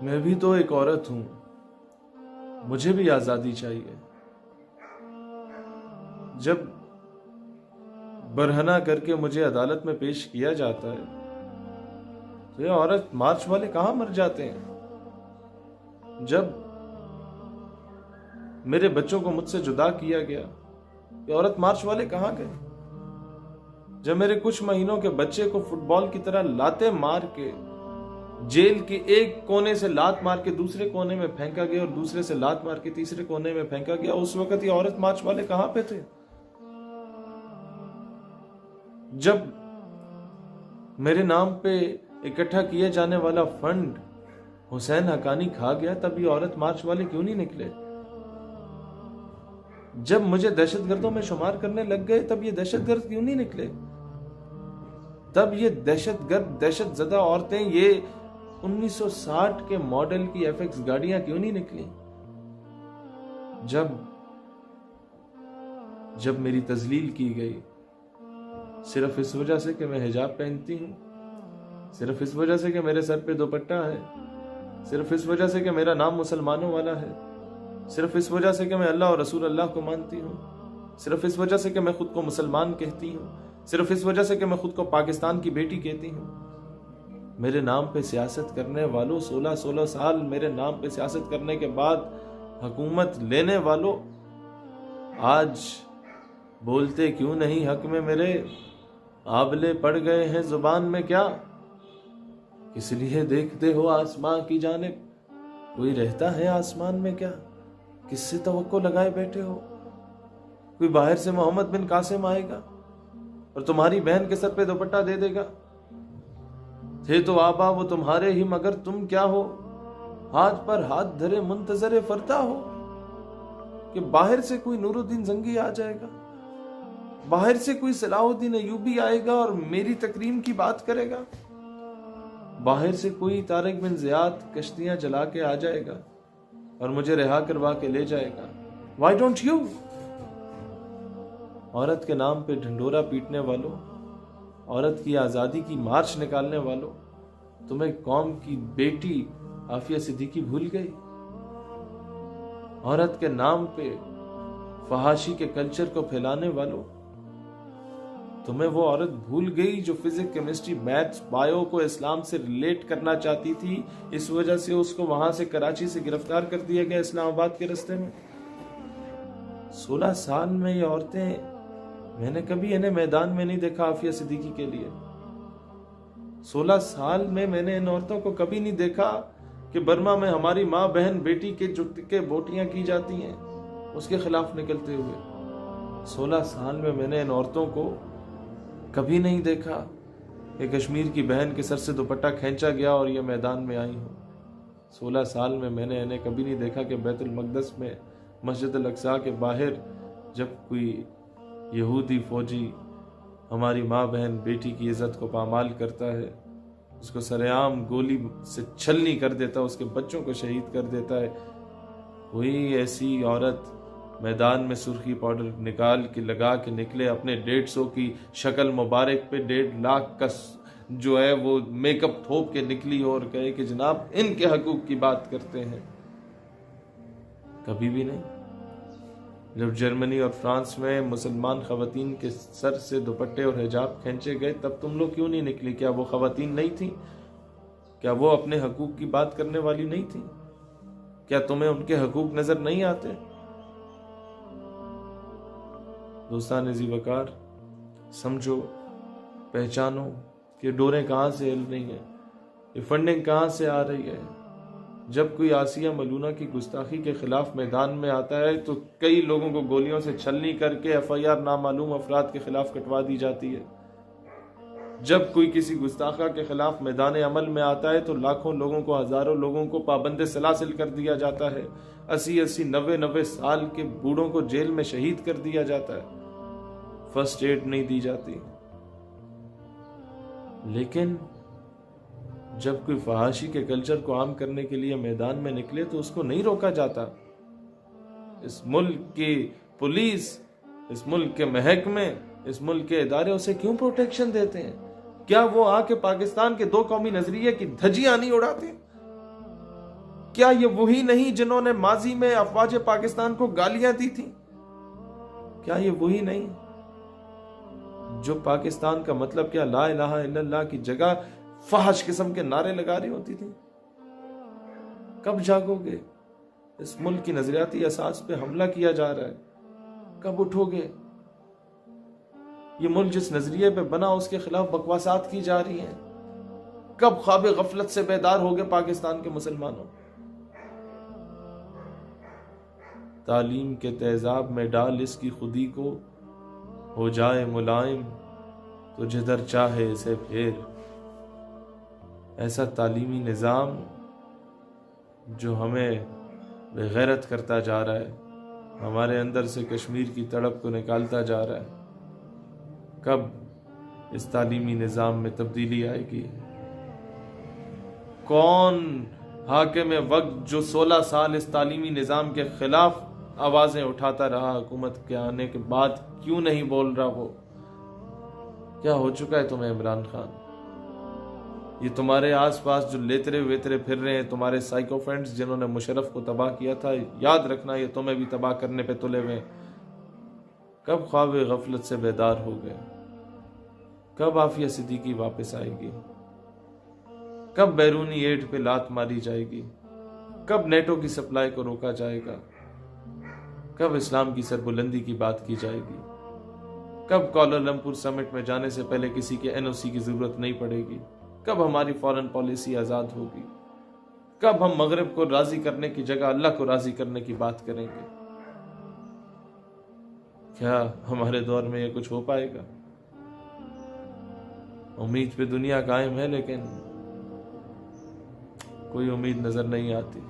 मैं भी तो एक औरत हूं, मुझे भी आजादी चाहिए। जब बरहना करके मुझे अदालत में पेश किया जाता है तो ये औरत मार्च वाले कहां मर जाते हैं। जब मेरे बच्चों को मुझसे जुदा किया गया, ये औरत मार्च वाले कहां गए। जब मेरे कुछ महीनों के बच्चे को फुटबॉल की तरह लाते मार के जेल के एक कोने से लात मार के दूसरे कोने में फेंका गया और दूसरे से लात मार के तीसरे कोने में फेंका गया, उस वक्त ये औरत मार्च वाले कहां पे थे। जब मेरे नाम पे इकट्ठा किए जाने वाला फंड हुसैन हकानी खा गया, तब ये औरत मार्च वाले क्यों नहीं निकले। जब मुझे दहशतगर्दों में शुमार करने लग गए, तब ये दहशतगर्द क्यों नहीं निकले। तब ये दहशतगर्द, दहशतजदा औरतें, ये 1960 के मॉडल की एफएक्स गाड़ियां क्यों नहीं निकली। जब मेरी तजलील की गई सिर्फ इस वजह से कि मैं हिजाब पहनती हूं, सिर्फ इस वजह से कि मेरे सर पे दुपट्टा है, सिर्फ इस वजह से कि मेरा नाम मुसलमानों वाला है, सिर्फ इस वजह से कि मैं अल्लाह और रसूल अल्लाह को मानती हूं, सिर्फ इस वजह से कि मैं खुद को मुसलमान कहती हूं, सिर्फ इस वजह से कि मैं खुद को पाकिस्तान की बेटी कहती हूं। मेरे नाम पे सियासत करने वालों, 16-16 साल मेरे नाम पे सियासत करने के बाद हुकूमत लेने वालों, आज बोलते क्यों नहीं हक में मेरे। आबले पड़ गए हैं जुबान में क्या, इसलिए देखते हो आसमां की जानिब। कोई रहता है आसमान में क्या, किससे तवक्को लगाए बैठे हो। कोई बाहर से मोहम्मद बिन कासिम आएगा और तुम्हारी बहन के सर पे दुपट्टा दे देगा। थे तो आबा वो तुम्हारे ही, मगर तुम क्या हो, हाथ पर हाथ धरे मुंतजरे फरता हो। कि बाहर से कोई नूरुद्दीन जंगी आ जाएगा, बाहर से कोई सलाहुद्दीन अयूबी आएगा और मेरी तकरीम की बात करेगा, बाहर से कोई तारिक बिन ज़ियाद कश्तियां जला के आ जाएगा और मुझे रिहा करवा के ले जाएगा। Why don't you? औरत के नाम पे ढंडोरा पीटने वालों, औरत की आजादी की मार्च निकालने वालों, तुम्हें कौम की बेटी आफिया सिद्दीकी भूल गई। औरत के नाम पे फहाशी के कल्चर को फैलाने वालों, तुम्हें वो औरत भूल गई जो फिजिक्स, केमिस्ट्री, मैथ्स, बायो को इस्लाम से रिलेट करना चाहती थी। इस वजह से उसको वहां से, कराची से गिरफ्तार कर दिया गया इस्लामाबाद के रास्ते में। 16 साल में ये औरतें, मैंने कभी इन्हें मैदान में नहीं देखा आफिया सिद्दीकी के लिए। 16 साल में मैंने इन औरतों को कभी नहीं देखा कि बर्मा में हमारी माँ, बहन, बेटी के बोटियां की जाती हैं उसके खिलाफ निकलते हुए। 16 साल में मैंने इन औरतों को कभी नहीं देखा कि कश्मीर की बहन के सर से दुपट्टा खींचा गया और ये मैदान में आई हो। 16 साल में मैंने इन्हें कभी नहीं देखा कि बैतुल मक़दस में, मस्जिद अल अक़सा के बाहर जब कोई यहूदी फौजी हमारी माँ, बहन, बेटी की इज्जत को पामाल करता है, उसको सरेआम गोली से छलनी कर देता है, उसके बच्चों को शहीद कर देता है, कोई ऐसी औरत मैदान में सुर्खी पाउडर निकाल के लगा के निकले, अपने 150 की शक्ल मुबारक पे 1.5 लाख का जो है वो मेकअप थोप के निकली और कहे कि जनाब इनके हकूक की बात करते हैं। कभी भी नहीं। जब जर्मनी और फ्रांस में मुसलमान खवातीन के सर से दुपट्टे और हिजाब खींचे गए, तब तुम लोग क्यों नहीं निकली। क्या वो खवातीन नहीं थी? क्या वो अपने हकूक की बात करने वाली नहीं थी? क्या तुम्हें उनके हकूक नजर नहीं आते? दोस्तान जी वकार, समझो, पहचानो कि डोरें कहाँ से हिल रही हैं, ये फंडिंग कहाँ से आ रही है। जब कोई आसिया मलूना की गुस्ताखी के खिलाफ मैदान में आता है तो कई लोगों को गोलियों से छलनी करके FIR नामालूम अफराद के खिलाफ कटवा दी जाती है। जब कोई किसी गुस्ताखा के खिलाफ मैदान अमल में आता है तो लाखों लोगों को, हजारों लोगों को पाबंद सलासिल कर दिया जाता है। 80-80, 90-90 साल के बूढ़ों को जेल में शहीद कर दिया जाता है। फर्स्ट एड नहीं दी जाती। लेकिन जब कोई फहाशी के कल्चर को आम करने के लिए मैदान में निकले तो उसको नहीं रोका जाता। इस मुल्क की पुलिस, इस मुल्क के महकमे, इस मुल्क के इदारे उसे क्यों प्रोटेक्शन देते हैं? क्या वो आके पाकिस्तान के 2 कौमी नजरिए की धज्जियां नहीं उड़ाते? क्या ये वही नहीं जिन्होंने माजी में अफवाज पाकिस्तान को गालियां दी थी? क्या ये वही नहीं जो पाकिस्तान का मतलब क्या ला इलाहा इल्लल्लाह की जगह फहश किस्म के नारे लगा रही होती थी? कब जागोगे? इस मुल्क की नजरियाती असास पे हमला किया जा रहा है, कब उठोगे? ये मुल्क जिस नजरिए पे बना उसके खिलाफ बकवासात की जा रही हैं, कब ख्वाब गफलत से बेदार होगे पाकिस्तान के मुसलमानों? तालीम के तेजाब में डाल इसकी खुदी को, हो जाए मुलायम तो जिधर चाहे इसे फेर। ऐसा तालीमी निज़ाम जो हमें बेगैरत करता जा रहा है, हमारे अंदर से कश्मीर की तड़प को निकालता जा रहा है, कब इस तालीमी निज़ाम में तब्दीली आएगी? कौन हाकिम वक्त जो 16 साल इस तालीमी निज़ाम के खिलाफ आवाज़ें उठाता रहा, हुकूमत के आने के बाद क्यों नहीं बोल रहा? वो क्या हो चुका है तुम्हें इमरान खान? ये तुम्हारे आसपास जो लेतरे वेतरे फिर रहे हैं, तुम्हारे साइको फ्रेंड्स जिन्होंने मुशर्रफ को तबाह किया था, याद रखना ये तुम्हें भी तबाह करने पे तुले हुए। कब ख्वाब गफलत से बेदार हो गए? कब आफिया सिद्दीकी वापस आएगी? कब बैरूनी एड पे लात मारी जाएगी? कब नेटो की सप्लाई को रोका जाएगा? कब इस्लाम की सरबुलंदी की बात की जाएगी? कब कोलालमपुर समिट में जाने से पहले किसी के एनओसी की जरूरत नहीं पड़ेगी? कब हमारी फॉरेन पॉलिसी आजाद होगी? कब हम मगरिब को राजी करने की जगह अल्लाह को राजी करने की बात करेंगे? क्या हमारे दौर में यह कुछ हो पाएगा? उम्मीद पे दुनिया कायम है, लेकिन कोई उम्मीद नजर नहीं आती।